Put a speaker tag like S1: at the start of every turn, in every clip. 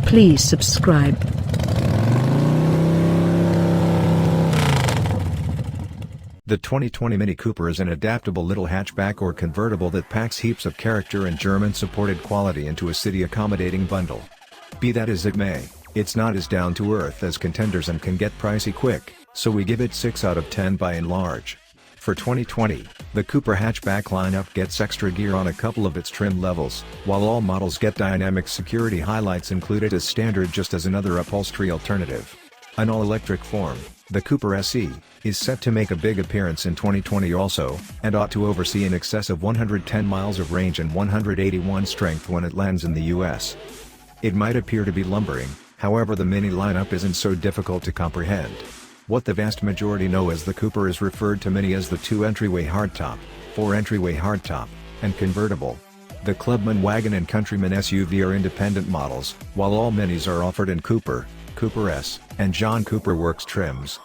S1: Please subscribe.
S2: The 2020 Mini Cooper is an adaptable little hatchback or convertible that packs heaps of character and German-supported quality into a city-accommodating bundle. Be that as it may, it's not as down-to-earth as contenders and can get pricey quick, so we give it 6 out of 10 by and large. For 2020, the Cooper hatchback lineup gets extra gear on a couple of its trim levels, while all models get dynamic security highlights included as standard just as another upholstery alternative. An all-electric form, the Cooper SE, is set to make a big appearance in 2020 also, and ought to oversee in excess of 110 miles of range and 181 strength when it lands in the US. It might appear to be lumbering, however the Mini lineup isn't so difficult to comprehend. What the vast majority know is the Cooper is referred to Mini as the 2 entryway hardtop, 4 entryway hardtop, and convertible. The Clubman wagon and Countryman SUV are independent models, while all Minis are offered in Cooper, Cooper S, and John Cooper Works trims.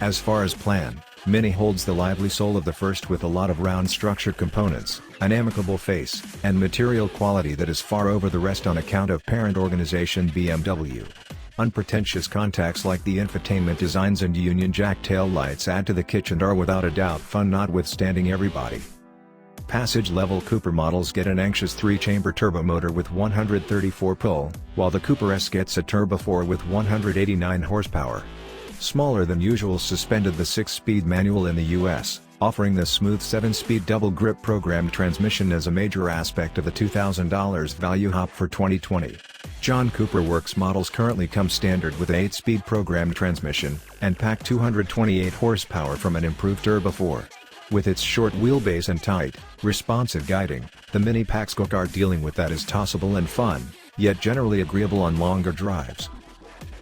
S2: As far as plan, Mini holds the lively soul of the first with a lot of round structure components, an amicable face, and material quality that is far over the rest on account of parent organization BMW. Unpretentious contacts like the infotainment designs and Union Jack taillights add to the kitsch and are without a doubt fun notwithstanding everybody. Passage-level Cooper models get an anxious 3-chamber turbo motor with 134 pull, while the Cooper S gets a Turbo 4 with 189 horsepower. Smaller than usual suspended the 6-speed manual in the US, offering the smooth 7-speed double-grip programmed transmission as a major aspect of the $2,000 value hop for 2020. John Cooper Works models currently come standard with an 8-speed programmed transmission, and pack 228 horsepower from an improved Turbo 4. With its short wheelbase and tight, responsive guiding, the Mini packs go-kart dealing with that is tossable and fun, yet generally agreeable on longer drives.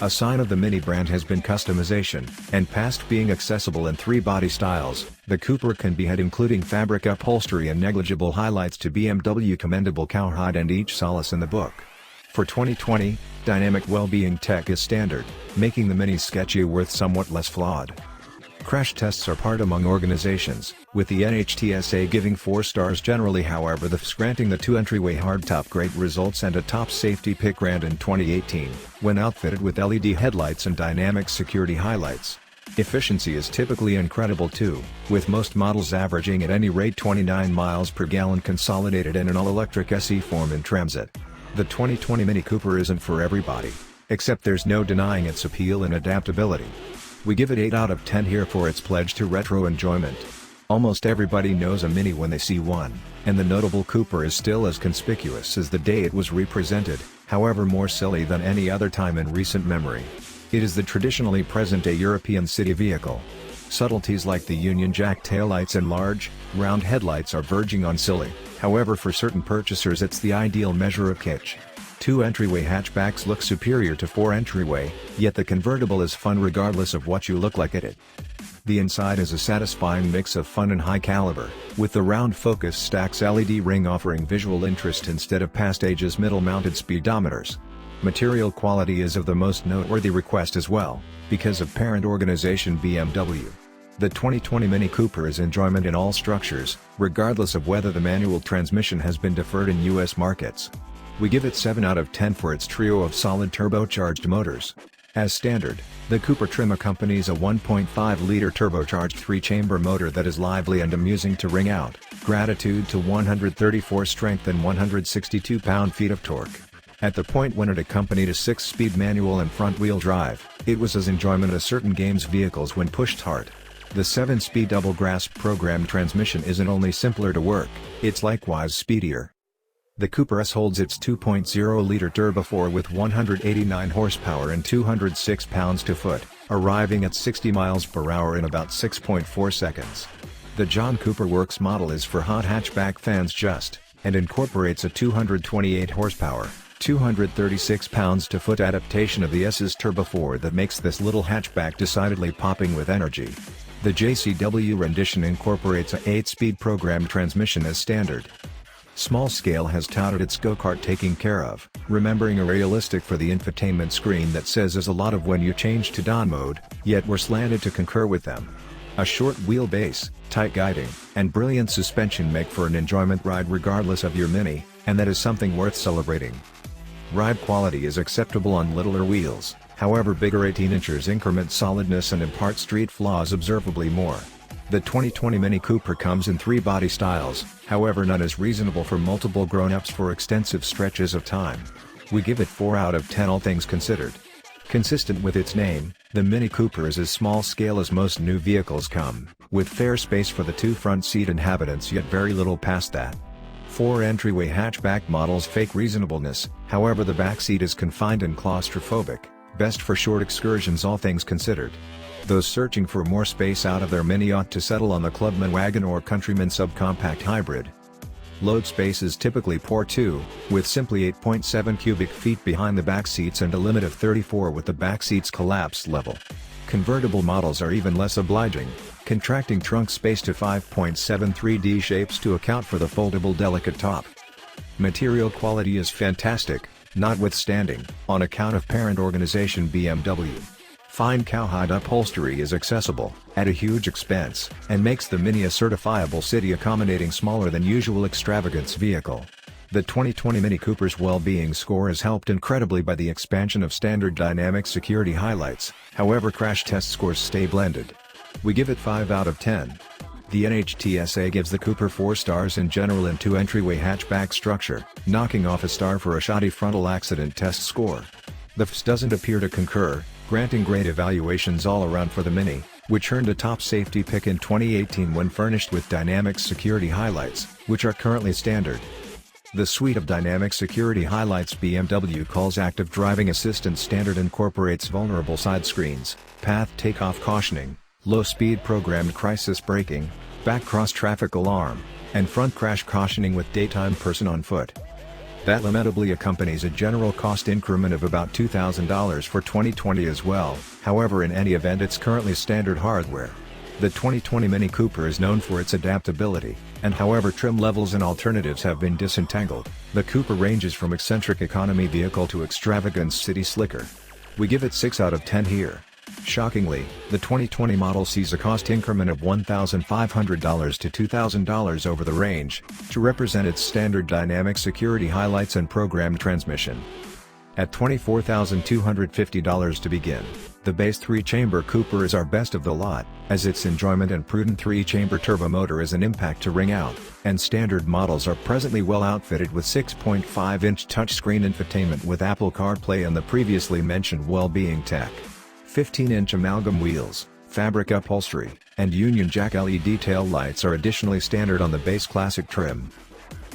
S2: A sign of the Mini brand has been customization, and past being accessible in 3 body styles, the Cooper can be had including fabric upholstery and negligible highlights to BMW commendable cowhide and each solace in the book. For 2020, dynamic well-being tech is standard, making the Mini sketchy worth somewhat less flawed. Crash tests are part among organizations, with the NHTSA giving 4 stars generally, however the FS granting the 2 entryway hardtop great results and a top safety pick grant in 2018, when outfitted with LED headlights and dynamic security highlights. Efficiency is typically incredible too, with most models averaging at any rate 29 miles per gallon consolidated in an all-electric SE form in transit. The 2020 Mini Cooper isn't for everybody, except there's no denying its appeal and adaptability. We give it 8 out of 10 here for its pledge to retro enjoyment. Almost everybody knows a Mini when they see one, and the notable Cooper is still as conspicuous as the day it was represented, however more silly than any other time in recent memory. It is the traditionally present-day European city vehicle. Subtleties like the Union Jack taillights and large, round headlights are verging on silly, however for certain purchasers it's the ideal measure of kitsch. 2 entryway hatchbacks look superior to 4 entryway, yet the convertible is fun regardless of what you look like at it. The inside is a satisfying mix of fun and high caliber, with the round focus stacks LED ring offering visual interest instead of past age's middle-mounted speedometers. Material quality is of the most noteworthy request as well, because of parent organization BMW. The 2020 Mini Cooper is enjoyment in all structures, regardless of whether the manual transmission has been deferred in US markets. We give it 7 out of 10 for its trio of solid turbocharged motors. As standard, the Cooper trim accompanies a 1.5-liter turbocharged 3-chamber motor that is lively and amusing to wring out, gratitude to 134 strength and 162 pound-feet of torque. At the point when it accompanied a 6-speed manual and front-wheel drive, it was as enjoyment as certain games vehicles when pushed hard. The 7-speed double-grasp programmed transmission isn't only simpler to work, it's likewise speedier. The Cooper S holds its 2.0-liter Turbo 4 with 189 horsepower and 206 pounds-to-foot, arriving at 60 miles per hour in about 6.4 seconds. The John Cooper Works model is for hot hatchback fans and incorporates a 228 horsepower, 236 pounds-to-foot adaptation of the S's Turbo 4 that makes this little hatchback decidedly popping with energy. The JCW rendition incorporates a 8-speed programmed transmission as standard. Small Scale has touted its go-kart taking care of, remembering a realistic for the infotainment screen that says as a lot of when you change to Don mode, yet we're slanted to concur with them. A short wheelbase, tight guiding, and brilliant suspension make for an enjoyment ride regardless of your Mini, and that is something worth celebrating. Ride quality is acceptable on littler wheels, however bigger 18 inches increment solidness and impart street flaws observably more. The 2020 Mini Cooper comes in 3 body styles, however none is reasonable for multiple grown-ups for extensive stretches of time. We give it 4 out of 10 all things considered. Consistent with its name, the Mini Cooper is as small scale as most new vehicles come, with fair space for the 2 front seat inhabitants yet very little past that. 4 entryway hatchback models fake reasonableness, however the back seat is confined and claustrophobic, best for short excursions all things considered. Those searching for more space out of their Mini ought to settle on the Clubman wagon or Countryman subcompact hybrid. Load space is typically poor too, with simply 8.7 cubic feet behind the back seats and a limit of 34 with the back seats collapse level. Convertible models are even less obliging, contracting trunk space to 5.73 D shapes to account for the foldable delicate top. Material quality is fantastic, notwithstanding, on account of parent organization BMW. Fine cowhide upholstery is accessible, at a huge expense, and makes the Mini a certifiable city-accommodating smaller than usual extravagance vehicle. The 2020 Mini Cooper's well-being score is helped incredibly by the expansion of standard dynamic security highlights, however crash test scores stay blended. We give it 5 out of 10. The NHTSA gives the Cooper 4 stars in general and 2 entryway hatchback structure, knocking off a star for a shoddy frontal accident test score. The FS doesn't appear to concur, granting great evaluations all around for the Mini, which earned a top safety pick in 2018 when furnished with dynamic security highlights, which are currently standard. The suite of dynamic security highlights BMW calls Active Driving Assistance standard incorporates vulnerable side screens, path takeoff cautioning, low-speed programmed crisis braking, back cross-traffic alarm, and front crash cautioning with daytime person on foot. That lamentably accompanies a general cost increment of about $2,000 for 2020 as well, however in any event it's currently standard hardware. The 2020 Mini Cooper is known for its adaptability, and however trim levels and alternatives have been disentangled, the Cooper ranges from eccentric economy vehicle to extravagance city slicker. We give it 6 out of 10 here. Shockingly, the 2020 model sees a cost increment of $1,500 to $2,000 over the range, to represent its standard dynamic security highlights and programmed transmission. At $24,250 to begin, the base 3-chamber Cooper is our best of the lot, as its enjoyment and prudent 3-chamber turbo motor is an impact to ring out, and standard models are presently well outfitted with 6.5-inch touchscreen infotainment with Apple CarPlay and the previously mentioned well-being tech. 15-inch amalgam wheels, fabric upholstery, and Union Jack LED tail lights are additionally standard on the base classic trim.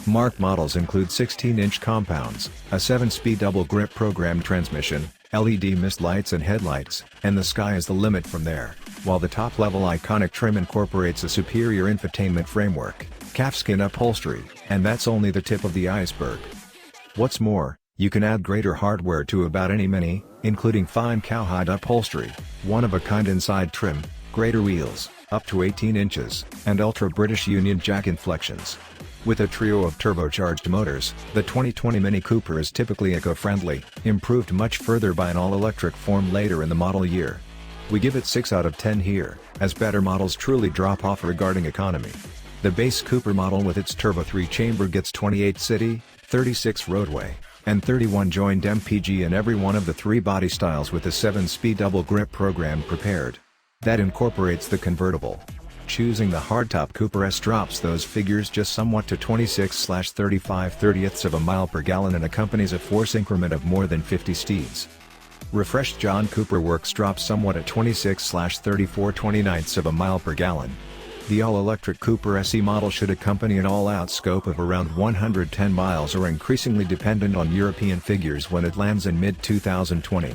S2: Marked models include 16-inch compounds, a 7-speed double-grip programmed transmission, LED mist lights and headlights, and the sky is the limit from there, while the top-level iconic trim incorporates a superior infotainment framework, calfskin upholstery, and that's only the tip of the iceberg. What's more, you can add greater hardware to about any Mini, including fine cowhide upholstery, one-of-a-kind inside trim, greater wheels, up to 18 inches, and ultra-British Union Jack inflections. With a trio of turbocharged motors, the 2020 Mini Cooper is typically eco-friendly, improved much further by an all-electric form later in the model year. We give it 6 out of 10 here, as better models truly drop off regarding economy. The base Cooper model with its turbo 3-chamber gets 28 city, 36 roadway, and 31 joined MPG in every one of the 3 body styles with a 7-speed double-grip program prepared. That incorporates the convertible. Choosing the Hardtop Cooper S drops those figures just somewhat to 26/35/30ths of a mile per gallon and accompanies a force increment of more than 50 steeds. Refreshed John Cooper Works drops somewhat at 26/34/29ths of a mile per gallon. The all-electric Cooper SE model should accompany an all-out scope of around 110 miles or increasingly dependent on European figures when it lands in mid-2020.